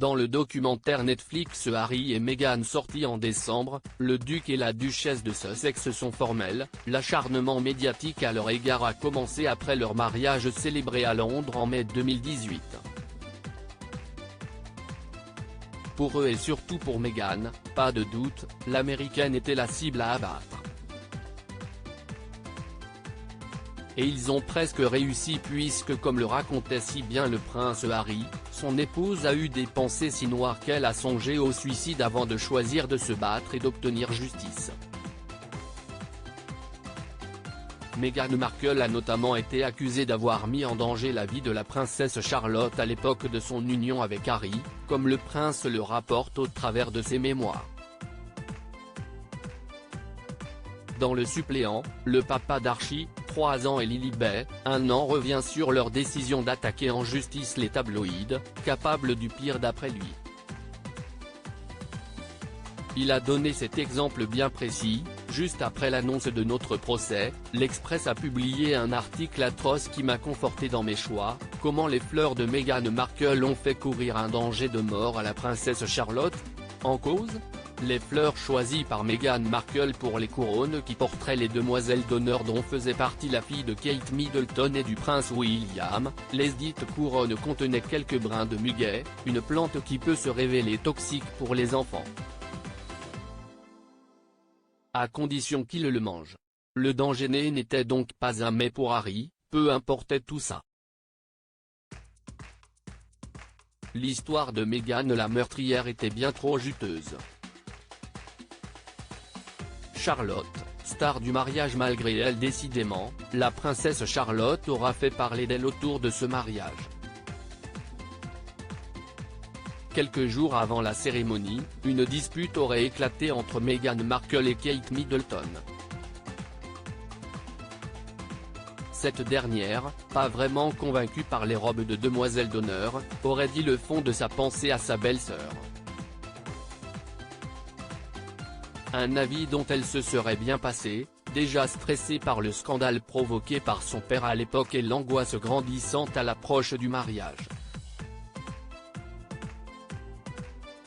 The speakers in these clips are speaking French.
Dans le documentaire Netflix Harry et Meghan sorti en décembre, le duc et la duchesse de Sussex sont formels. L'acharnement médiatique à leur égard a commencé après leur mariage célébré à Londres en mai 2018. Pour eux et surtout pour Meghan, pas de doute, l'américaine était la cible à abattre. Et ils ont presque réussi puisque, comme le racontait si bien le prince Harry, son épouse a eu des pensées si noires qu'elle a songé au suicide avant de choisir de se battre et d'obtenir justice. Meghan Markle a notamment été accusée d'avoir mis en danger la vie de la princesse Charlotte à l'époque de son union avec Harry, comme le prince le rapporte au travers de ses mémoires. Dans le suppléant, le papa d'Archie, 3 ans et Lilibet, 1 an revient sur leur décision d'attaquer en justice les tabloïds, capables du pire d'après lui. Il a donné cet exemple bien précis: juste après l'annonce de notre procès, l'Express a publié un article atroce qui m'a conforté dans mes choix. Comment les fleurs de Meghan Markle ont fait courir un danger de mort à la princesse Charlotte? En cause, les fleurs choisies par Meghan Markle pour les couronnes qui porteraient les demoiselles d'honneur dont faisait partie la fille de Kate Middleton et du prince William. Les dites couronnes contenaient quelques brins de muguet, une plante qui peut se révéler toxique pour les enfants, à condition qu'ils le mangent. Le danger n'était donc pas un mais pour Harry, peu importait tout ça. L'histoire de Meghan la meurtrière était bien trop juteuse. Charlotte, star du mariage malgré elle décidément, la princesse Charlotte aura fait parler d'elle autour de ce mariage. Quelques jours avant la cérémonie, une dispute aurait éclaté entre Meghan Markle et Kate Middleton. Cette dernière, pas vraiment convaincue par les robes de demoiselle d'honneur, aurait dit le fond de sa pensée à sa belle-sœur. Un avis dont elle se serait bien passée, déjà stressée par le scandale provoqué par son père à l'époque et l'angoisse grandissante à l'approche du mariage.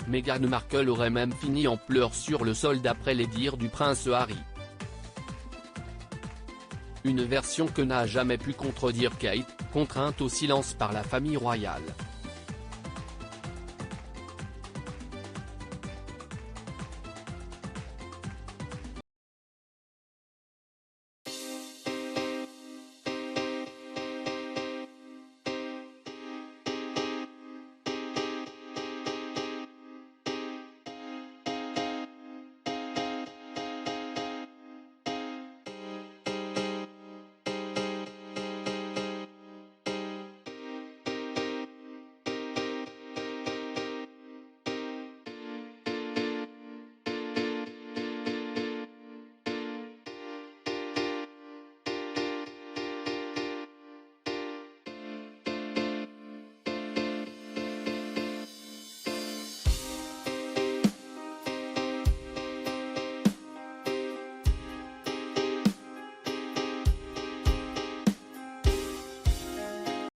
Meghan Markle aurait même fini en pleurs sur le sol d'après les dires du prince Harry. Une version que n'a jamais pu contredire Kate, contrainte au silence par la famille royale.